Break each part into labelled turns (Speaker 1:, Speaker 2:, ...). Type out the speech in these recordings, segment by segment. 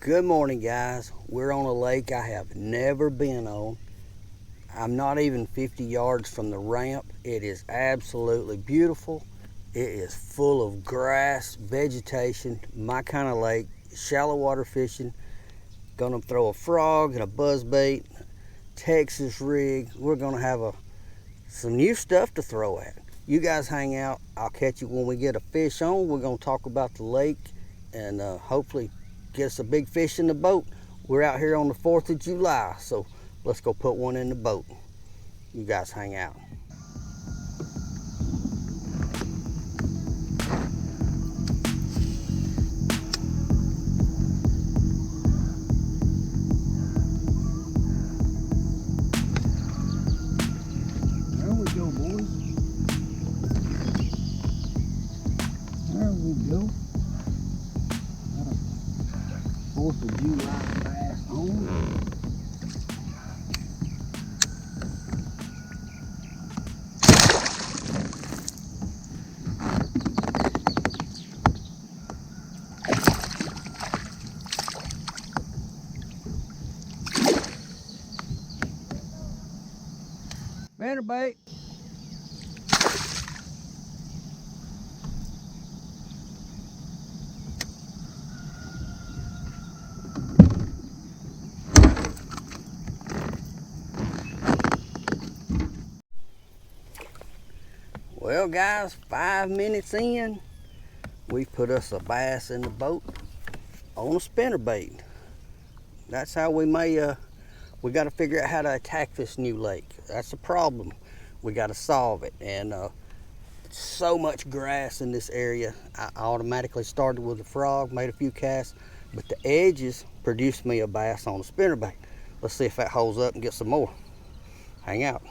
Speaker 1: Good morning, guys. We're on a lake I have never been on. I'm not even 50 yards from the ramp. It is absolutely beautiful. It is full of grass, vegetation, my kind of lake, shallow water fishing. Gonna throw a frog and a buzzbait, Texas rig. We're gonna have some new stuff to throw at. You guys hang out. I'll catch you when we get a fish on. We're gonna talk about the lake and hopefully get us a big fish in the boat. We're out here on the 4th of July, so let's go put one in the boat. You guys hang out. There we go, boys. There we go. Got a 4th of July bass on. Spinnerbait. Well, guys, 5 minutes in, we've put us a bass in the boat on a spinnerbait. That's how we we got to figure out how to attack this new lake. That's a problem. We got to solve it. And so much grass in this area. I automatically started with a frog, made a few casts, but the edges produced me a bass on a spinnerbait. Let's see if that holds up and get some more. Hang out.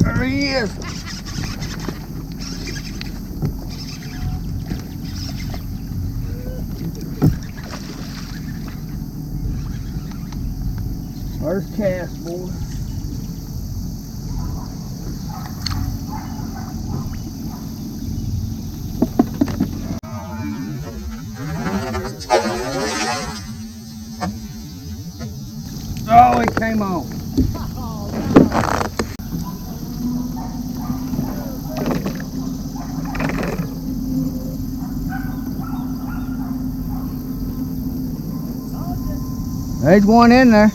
Speaker 1: There he is. First cast, boy. Oh, it came on. There's one in there.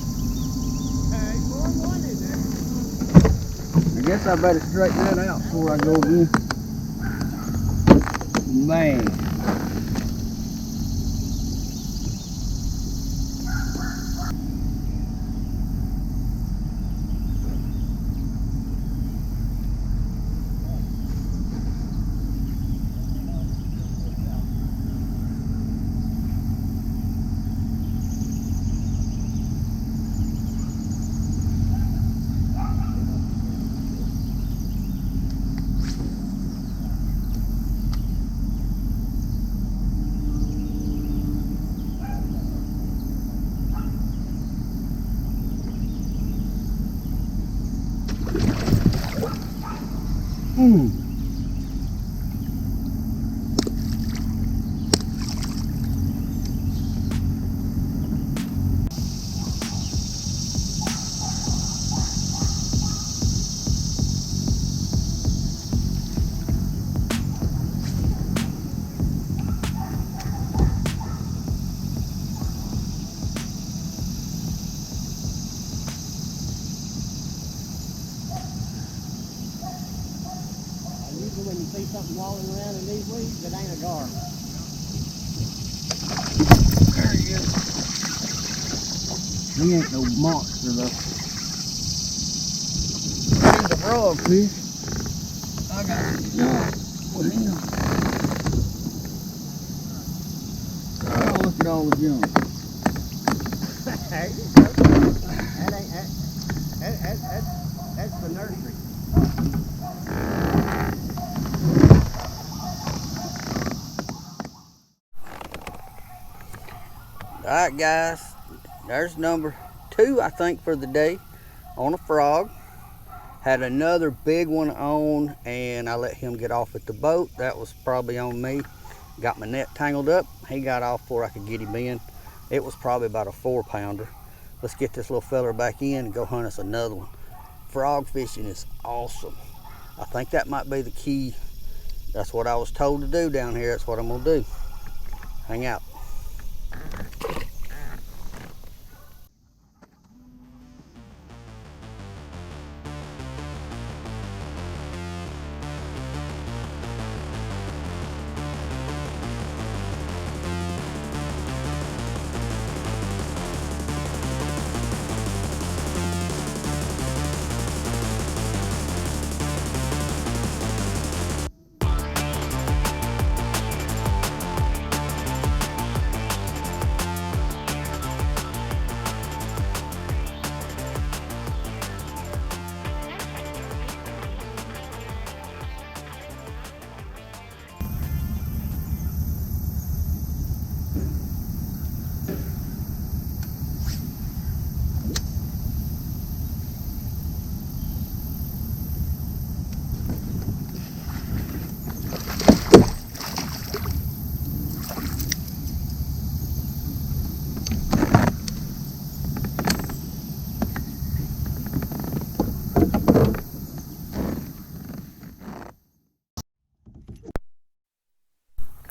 Speaker 1: I guess I better straighten that out before I go again. Man. When you see something walling around in these weeds, it ain't a gar. There he is. He ain't no monster though. Here's the frog fish. I got junk with him. Oh, look at all the junk. There you go. That's the nursery. Alright guys, there's number 2 I think for the day on a frog. Had another big one on and I let him get off at the boat. That was probably on me. Got my net tangled up. He got off before I could get him in. It was probably about a 4-pounder. Let's get this little feller back in and go hunt us another one. Frog fishing is awesome. I think that might be the key. That's what I was told to do down here. That's what I'm gonna do. Hang out.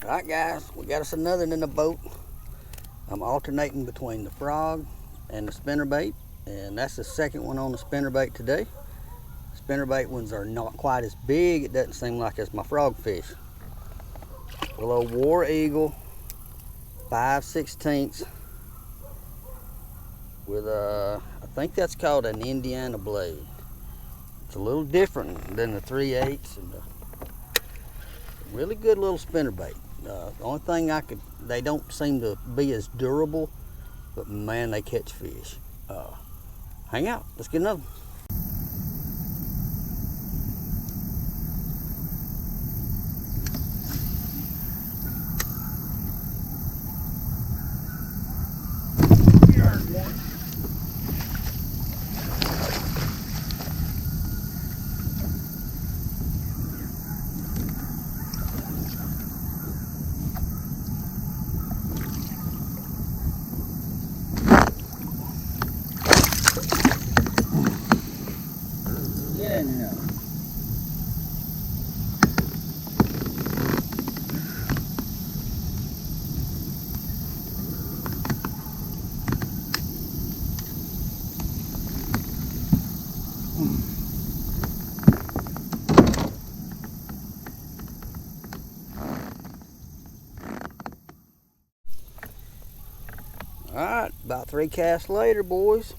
Speaker 1: Alright guys, we got us another in the boat. I'm alternating between the frog and the spinnerbait, and that's the second one on the spinnerbait today. Spinnerbait ones are not quite as big. It doesn't seem like it's my frog fish. A little War Eagle 5/16 with I think that's called an Indiana blade. It's a little different than the 3/8 and the really good little spinnerbait. The only thing they don't seem to be as durable, but man, they catch fish. Hang out, let's get another one. Get in there. Alright, about 3 casts later, boys.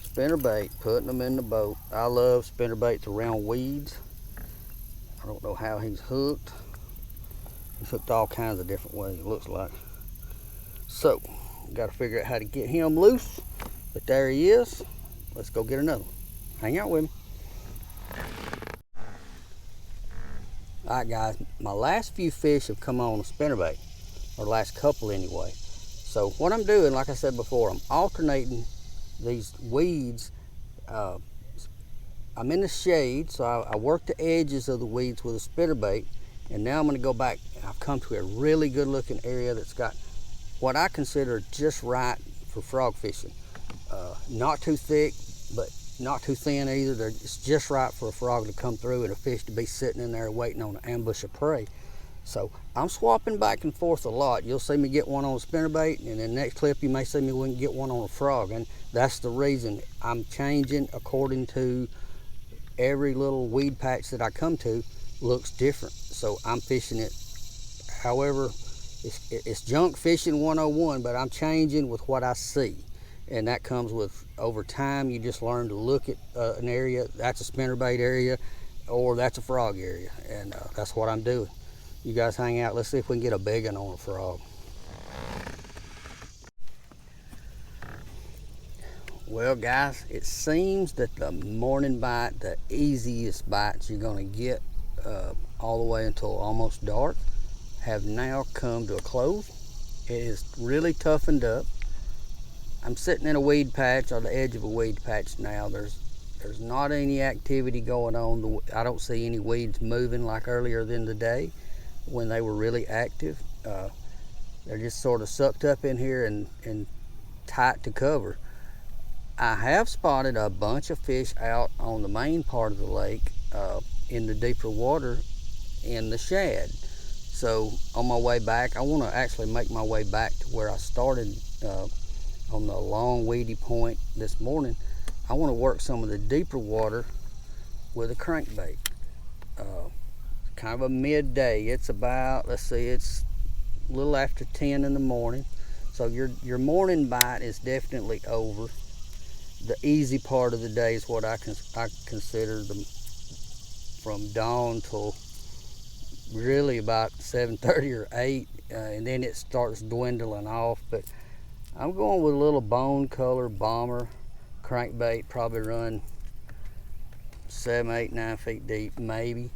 Speaker 1: Spinnerbait, putting them in the boat. I love spinnerbaits around weeds. I don't know how he's hooked. He's hooked all kinds of different ways, it looks like. So, got to figure out how to get him loose. But there he is. Let's go get another one. Hang out with me. Alright guys, my last few fish have come on a spinnerbait. Or the last couple anyway. So what I'm doing, like I said before, I'm alternating these weeds. I'm in the shade, so I work the edges of the weeds with a spinnerbait, and now I'm going to go back. I've come to a really good looking area that's got what I consider just right for frog fishing. Not too thick, but not too thin either. It's just right for a frog to come through and a fish to be sitting in there waiting on an ambush of prey. So I'm swapping back and forth a lot. You'll see me get one on a spinnerbait, and in the next clip you may see me get one on a frog, and that's the reason I'm changing according to every little weed patch that I come to looks different. So I'm fishing it however, it's junk fishing 101, but I'm changing with what I see. And that comes with over time. You just learn to look at an area, that's a spinnerbait area, or that's a frog area, and that's what I'm doing. You guys hang out. Let's see if we can get a big one on a frog. Well, guys, it seems that the morning bite, the easiest bites you're going to get all the way until almost dark, have now come to a close. It is really toughened up. I'm sitting in a weed patch, on the edge of a weed patch now. There's not any activity going on. I don't see any weeds moving like earlier in the day when they were really active. They're just sort of sucked up in here and tight to cover. I have spotted a bunch of fish out on the main part of the lake in the deeper water in the shad. So on my way back, I want to actually make my way back to where I started on the long weedy point this morning. I want to work some of the deeper water with a crankbait. Kind of a midday. It's about, let's see, it's a little after 10 in the morning. So your morning bite is definitely over. The easy part of the day is what I consider from dawn till really about 7:30 or 8, and then it starts dwindling off. But I'm going with a little bone color bomber crankbait, probably run 7, 8, 9 feet deep maybe.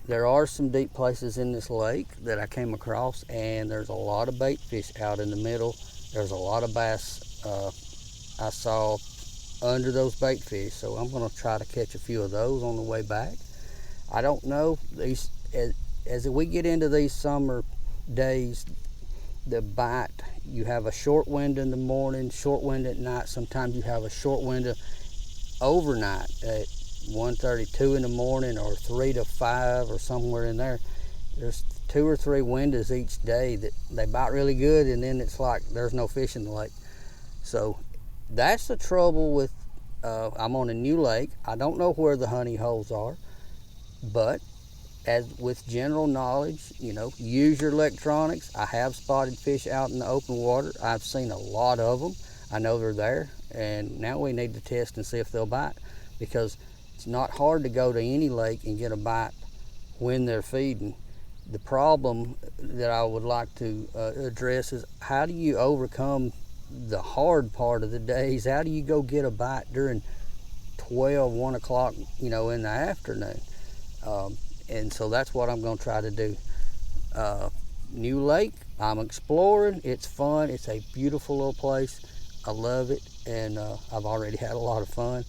Speaker 1: There are some deep places in this lake that I came across, and there's a lot of bait fish out in the middle. There's a lot of bass I saw under those bait fish, so I'm going to try to catch a few of those on the way back. I don't know, these as we get into these summer days, the bite, you have a short window in the morning, short window at night. Sometimes you have a short window overnight at 1:32 in the morning, or 3 to 5, or somewhere in there. There's 2 or 3 windows each day that they bite really good, and then it's like there's no fish in the lake. So that's the trouble with, I'm on a new lake. I don't know where the honey holes are, but as with general knowledge, use your electronics. I have spotted fish out in the open water. I've seen a lot of them. I know they're there, and now we need to test and see if they'll bite, because it's not hard to go to any lake and get a bite when they're feeding. The problem that I would like to address is, how do you overcome the hard part of the days? How do you go get a bite during 12, 1 o'clock, in the afternoon? And so that's what I'm going to try to do. New lake, I'm exploring. It's fun. It's a beautiful little place. I love it, and I've already had a lot of fun.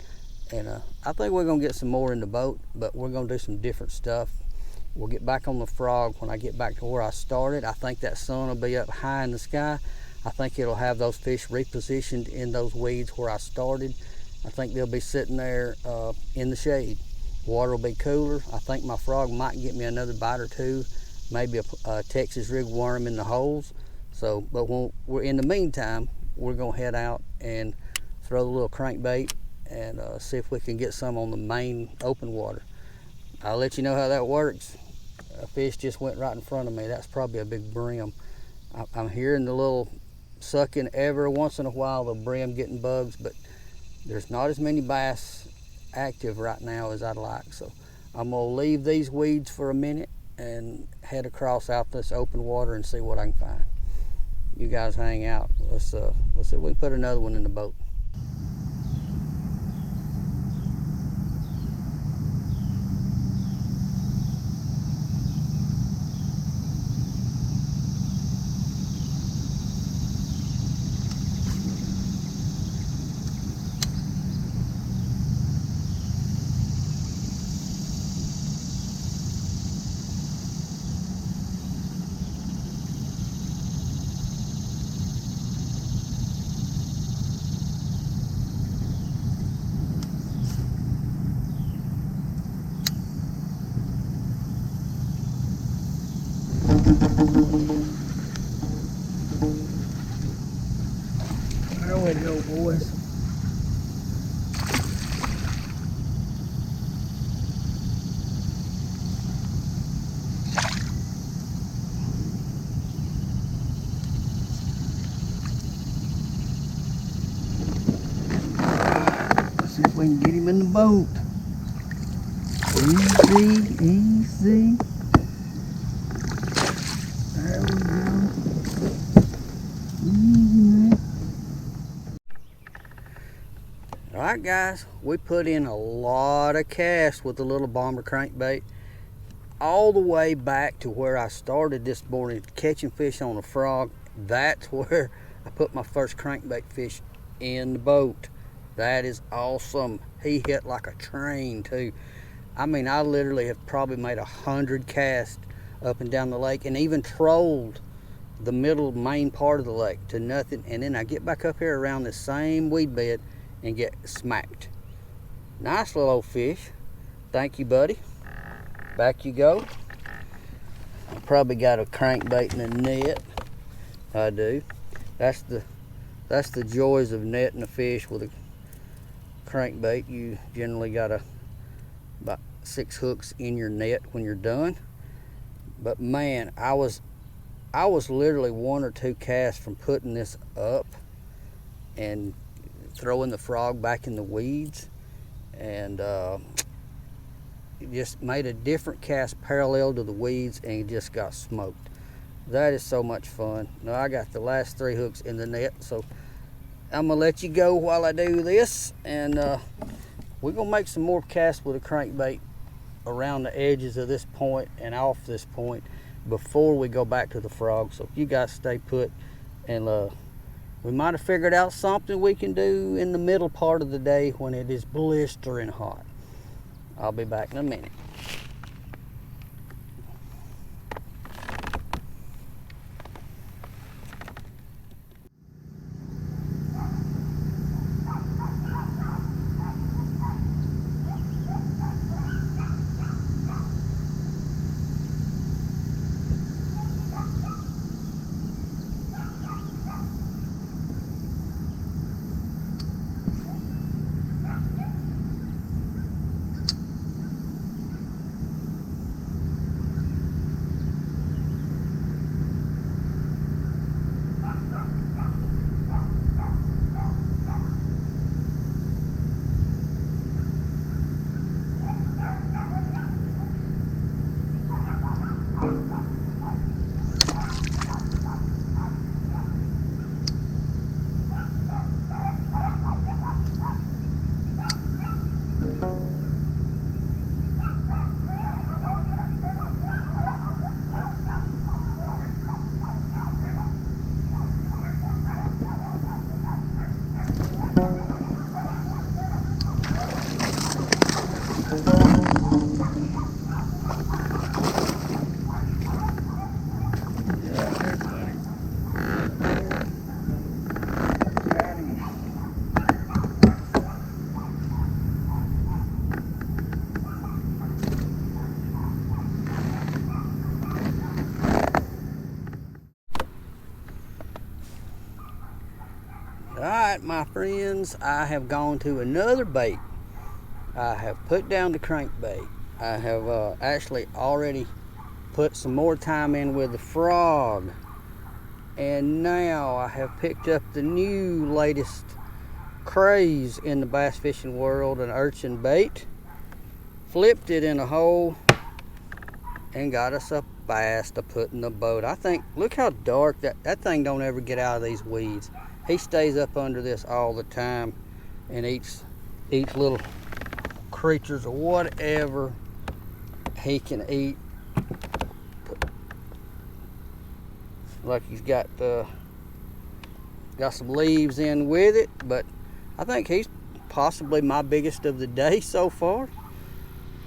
Speaker 1: And I think we're going to get some more in the boat, but we're going to do some different stuff. We'll get back on the frog when I get back to where I started. I think that sun will be up high in the sky. I think it'll have those fish repositioned in those weeds where I started. I think they'll be sitting there in the shade. Water will be cooler. I think my frog might get me another bite or two, maybe a Texas rig worm in the holes. So, but when we're in the meantime, we're gonna head out and throw the little crankbait and see if we can get some on the main open water. I'll let you know how that works. A fish just went right in front of me. That's probably a big brim. I'm hearing the little sucking every once in a while, the brim getting bugs, but there's not as many bass active right now as I'd like. So I'm gonna leave these weeds for a minute and head across out this open water and see what I can find. You guys hang out. Let's see if we can put another one in the boat. There we go, boys. Let's see if we can get him in the boat. Easy, easy. There we go. Easy, man. right, guys, we put in a lot of casts with the little bomber crankbait, all the way back to where I started this morning catching fish on a frog. That's where I put my first crankbait fish in the boat. That is awesome. He hit like a train too. I mean, I literally have probably made 100 casts up and down the lake, and even trolled the middle main part of the lake to nothing, and then I get back up here around the same weed bed and get smacked. Nice little old fish. Thank you, buddy. Back you go. I probably got a crankbait in the net. I do. That's the joys of netting a fish with a crankbait. You generally got about 6 hooks in your net when you're done. But man, I was literally 1 or 2 casts from putting this up and throwing the frog back in the weeds, and just made a different cast parallel to the weeds and just got smoked. That is so much fun. Now I got the last 3 hooks in the net, so I'm gonna let you go while I do this, and we're gonna make some more casts with a crankbait around the edges of this point and off this point before we go back to the frog. So you guys stay put, and we might have figured out something we can do in the middle part of the day when it is blistering hot. I'll be back in a minute. Alright, my friends, I have gone to another bait. I have put down the crankbait. I have actually already put some more time in with the frog. And now I have picked up the new latest craze in the bass fishing world, an urchin bait. Flipped it in a hole and got us a bass to put in the boat. I think, look how dark that thing don't ever get out of these weeds. He stays up under this all the time and eats little creatures or whatever he can eat. Like he's got some leaves in with it, but I think he's possibly my biggest of the day so far.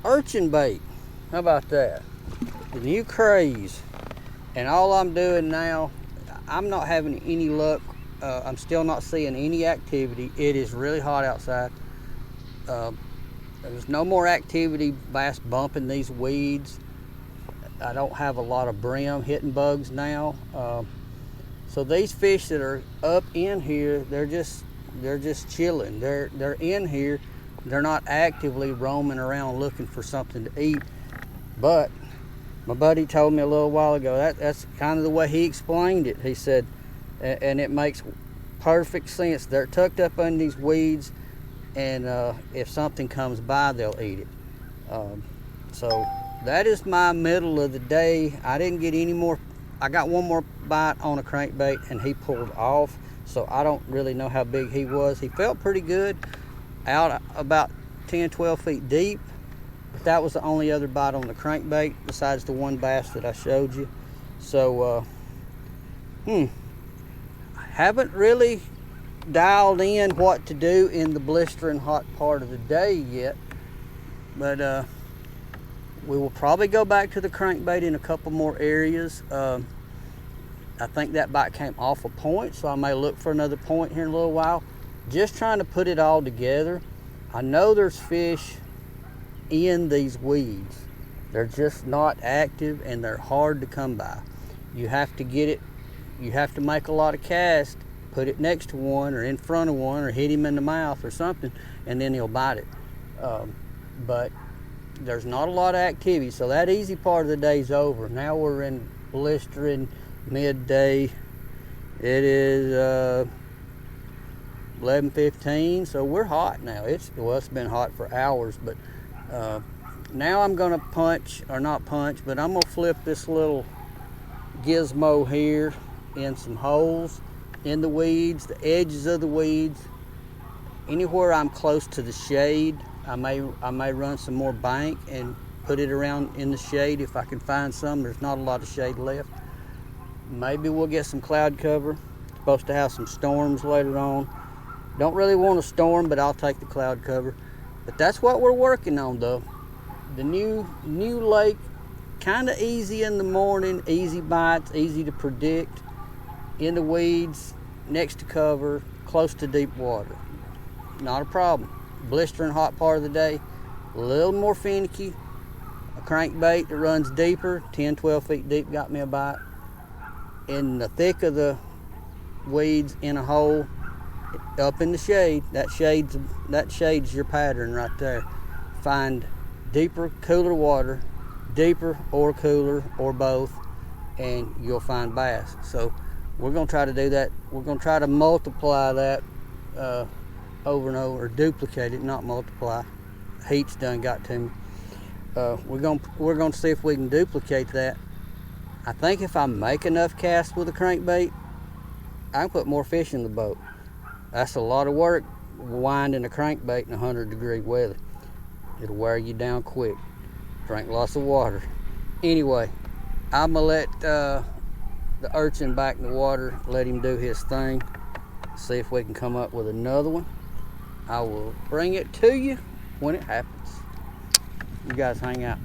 Speaker 1: Urchin bait, how about that? The new craze. And all I'm doing now, I'm not having any luck. I'm still not seeing any activity. It is really hot outside. There's no more activity bass bumping these weeds. I don't have a lot of brim hitting bugs now. So these fish that are up in here, they're just chilling. They're in here. They're not actively roaming around looking for something to eat. But my buddy told me a little while ago that's kind of the way he explained it. He said, and it makes perfect sense. They're tucked up under these weeds, and if something comes by, they'll eat it. So that is my middle of the day. I didn't get any more. I got one more bite on a crankbait, and he pulled off. So I don't really know how big he was. He felt pretty good. out about 10, 12 feet deep. But that was the only other bite on the crankbait besides the one bass that I showed you. So, haven't really dialed in what to do in the blistering hot part of the day yet. But we will probably go back to the crankbait in a couple more areas. I think that bite came off a point, so I may look for another point here in a little while. Just trying to put it all together. I know there's fish in these weeds. They're just not active and they're hard to come by. You have to get it, you have to make a lot of casts, put it next to one or in front of one or hit him in the mouth or something, and then he'll bite it. But there's not a lot of activity, so that easy part of the day's over. Now we're in blistering midday. It is 11:15, so we're hot now. It's been hot for hours, but now I'm gonna punch, or not punch, but I'm gonna flip this little gizmo here in some holes in the weeds, the edges of the weeds. Anywhere I'm close to the shade, I may run some more bank and put it around in the shade if I can find some. There's not a lot of shade left. Maybe we'll get some cloud cover. Supposed to have some storms later on. Don't really want a storm, but I'll take the cloud cover. But that's what we're working on, though. The new lake, kind of easy in the morning, easy bites, easy to predict. In the weeds, next to cover, close to deep water. Not a problem. Blistering hot part of the day, a little more finicky. A crankbait that runs deeper, 10, 12 feet deep, got me a bite. In the thick of the weeds, in a hole, up in the shade, that shade's your pattern right there. Find deeper, cooler water, deeper or cooler or both, and you'll find bass. So we're gonna try to do that. We're gonna try to multiply that over and over, or duplicate it, not multiply. Heat's done got to me. We're gonna see if we can duplicate that. I think if I make enough casts with a crankbait, I can put more fish in the boat. That's a lot of work winding a crankbait in 100-degree weather. It'll wear you down quick. Drink lots of water. Anyway, I'm gonna let the urchin back in the water, let him do his thing. See if we can come up with another one. I will bring it to you when it happens. You guys hang out.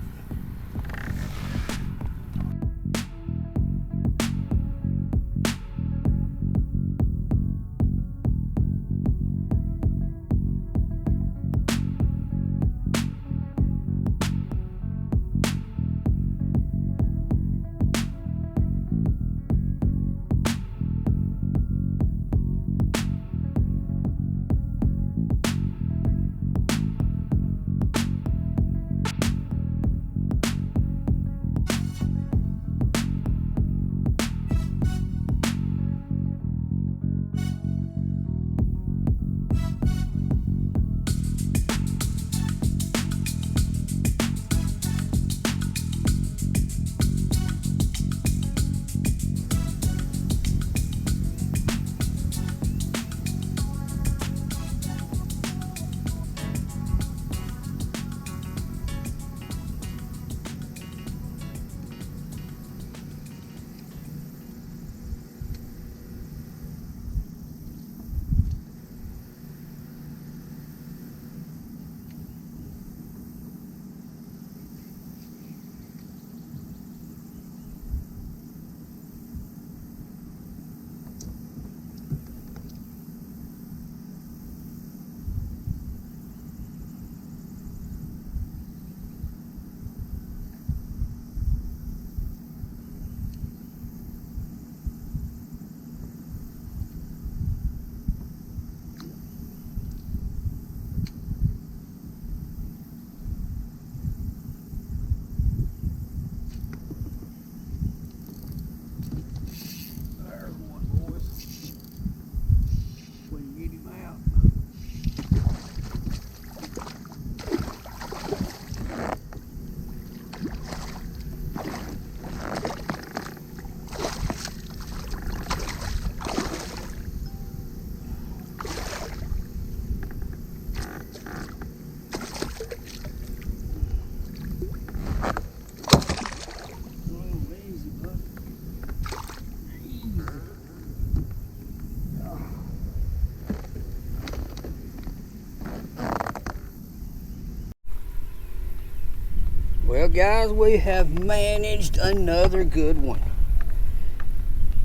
Speaker 1: Well, guys, we have managed another good one.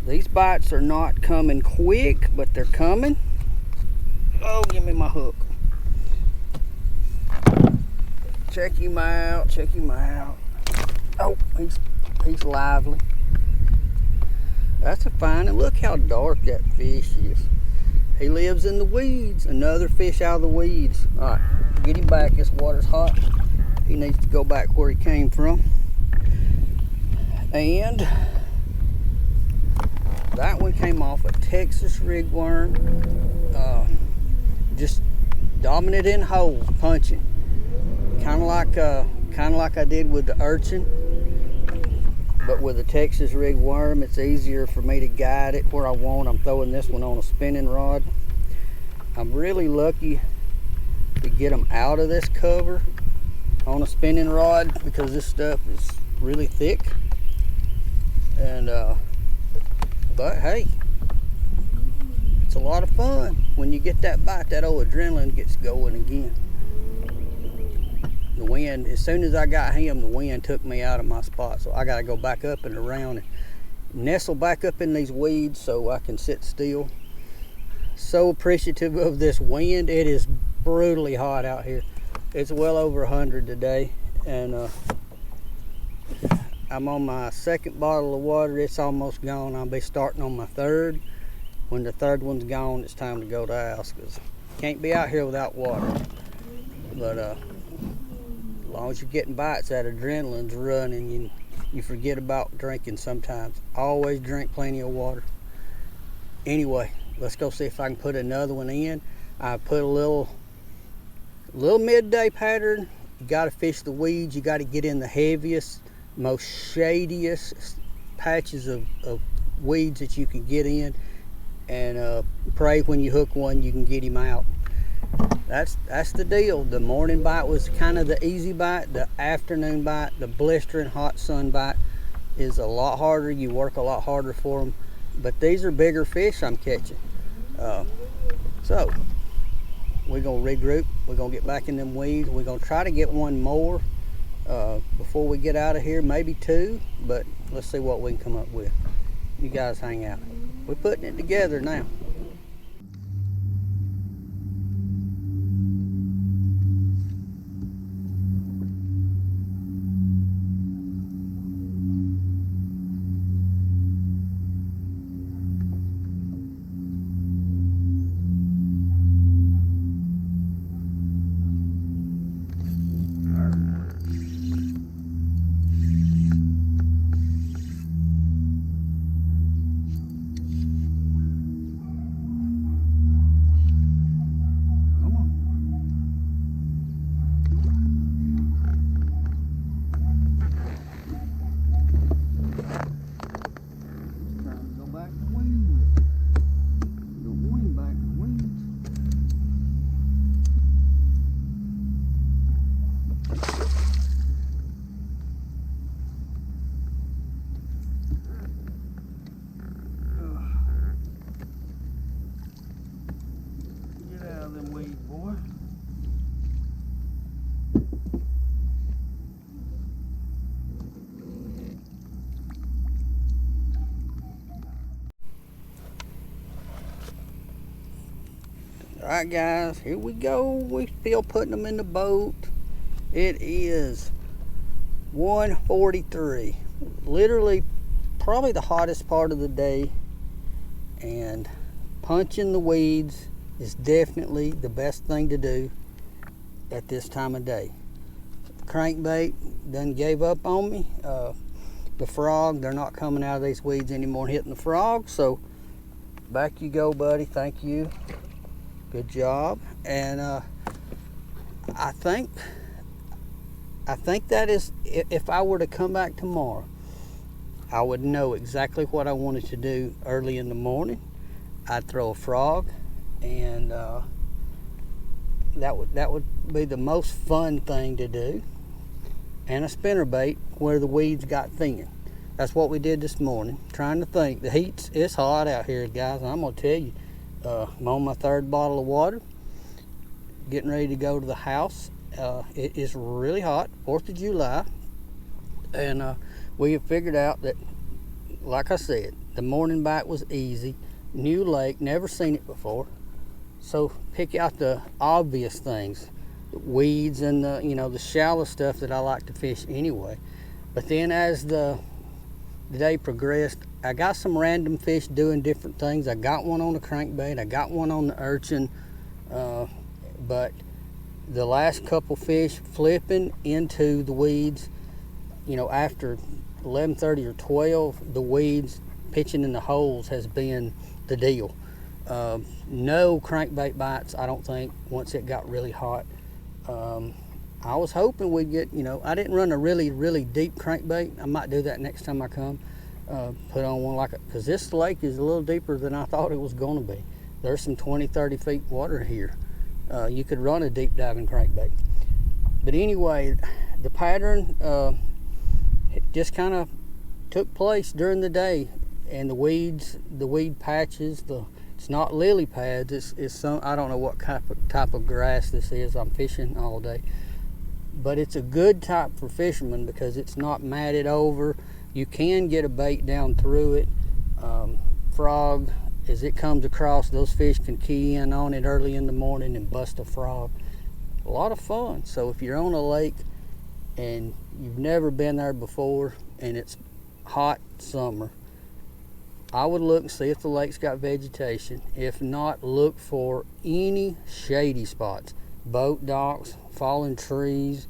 Speaker 1: These bites are not coming quick, but they're coming. Oh, give me my hook. Check him out, check him out. Oh, he's lively. That's a fine, and look how dark that fish is. He lives in the weeds. Another fish out of the weeds. All right, get him back. This water's hot. He needs to go back where he came from. And that one came off a Texas rigworm. Just dominant in holes, punching. Kind of like I did with the urchin. But with a Texas rigworm, it's easier for me to guide it where I want. I'm throwing this one on a spinning rod. I'm really lucky to get them out of this cover on a spinning rod because this stuff is really thick. And but hey, it's a lot of fun when you get that bite. That old adrenaline gets going again. The wind, as soon as I got him, the wind took me out of my spot, so I got to go back up and around and nestle back up in these weeds so I can sit still. So appreciative of this wind. It is brutally hot out here. It's well over 100 today, and I'm on my second bottle of water. It's almost gone. I'll be starting on my third. When the third one's gone, it's time to go to the house because can't be out here without water. But as long as you're getting bites, that adrenaline's running. You forget about drinking sometimes. Always drink plenty of water. Anyway, let's go see if I can put another one in. I put a little midday pattern. You got to fish the weeds. You got to get in the heaviest, most shadiest patches of weeds that you can get in, and pray when you hook one you can get him out. That's the deal. The morning bite was kind of the easy bite. The afternoon bite, the blistering hot sun bite, is a lot harder. You work a lot harder for them, but these are bigger fish I'm catching. So we're gonna regroup. We're gonna get back in them weeds. We're gonna try to get one more before we get out of here, maybe two, but let's see what we can come up with. You guys hang out. We're putting it together now. Alright guys, here we go. We still putting them in the boat. It is 1:43. Literally probably the hottest part of the day, and punching the weeds is definitely the best thing to do at this time of day. The crankbait done gave up on me. The frog, they're not coming out of these weeds anymore and hitting the frog, so back you go, buddy. Thank you. Good job. And I think that is, if I were to come back tomorrow, I would know exactly what I wanted to do early in the morning. I'd throw a frog, and that would be the most fun thing to do, and a spinnerbait where the weeds got thin. That's what we did this morning. Trying to think. The heat's, it's hot out here, guys. I'm gonna tell you. I'm on my third bottle of water, getting ready to go to the house. It is really hot. 4th of July, And we have figured out that, like I said, the morning bite was easy. New lake, never seen it before. So pick out the obvious things, the weeds and the shallow stuff that I like to fish anyway. But then as the day progressed, I got some random fish doing different things. I got one on the crankbait, I got one on the urchin, but the last couple fish flipping into the weeds, after 11:30 or 12, the weeds pitching in the holes has been the deal. No crankbait bites, I don't think, once it got really hot. I was hoping we'd get, I didn't run a really, really deep crankbait. I might do that next time I come. Put on one because this lake is a little deeper than I thought it was going to be. There's some 20, 30 feet water here. You could run a deep diving crankbait. But anyway, the pattern it just kind of took place during the day, and the weed patches, it's not lily pads, it's some, I don't know what type of grass this is. I'm fishing all day, but it's a good type for fishermen because it's not matted over. You can get a bait down through it. Frog, as it comes across, those fish can key in on it early in the morning and bust a frog. A lot of fun. So if you're on a lake and you've never been there before and it's hot summer, I would look and see if the lake's got vegetation. If not, look for any shady spots, boat docks, fallen trees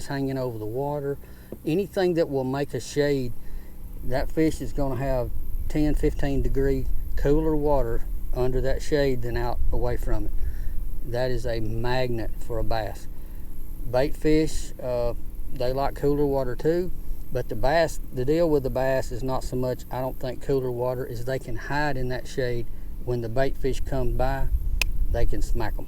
Speaker 1: hanging over the water, anything that will make a shade. That fish is going to have 10, 15 degree cooler water under that shade than out away from it. That is a magnet for a bass. Bait fish, they like cooler water too, but the deal with the bass is not so much, I don't think, cooler water, is they can hide in that shade. When the bait fish come by, they can smack them.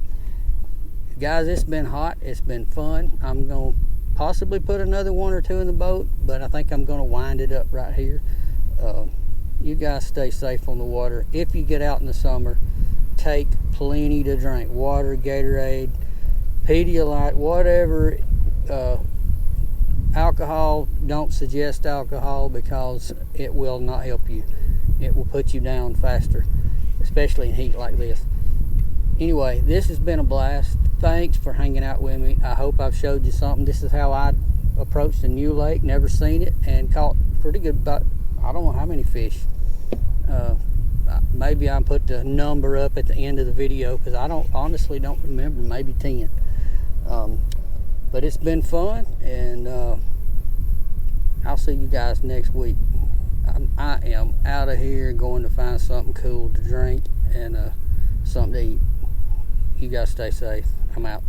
Speaker 1: Guys, it's been hot, it's been fun. I'm going to possibly put another one or two in the boat, but I think I'm going to wind it up right here. You guys stay safe on the water. If you get out in the summer, take plenty to drink. Water, Gatorade, Pedialyte, whatever. Alcohol, don't suggest alcohol because it will not help you. It will put you down faster, especially in heat like this. Anyway, this has been a blast. Thanks for hanging out with me. I hope I've showed you something. This is how I approached a new lake, never seen it, and caught pretty good, about, I don't know how many fish. Maybe I put the number up at the end of the video because I honestly don't remember, maybe 10. But it's been fun, and I'll see you guys next week. I am out of here going to find something cool to drink and something to eat. You guys stay safe. I'm out.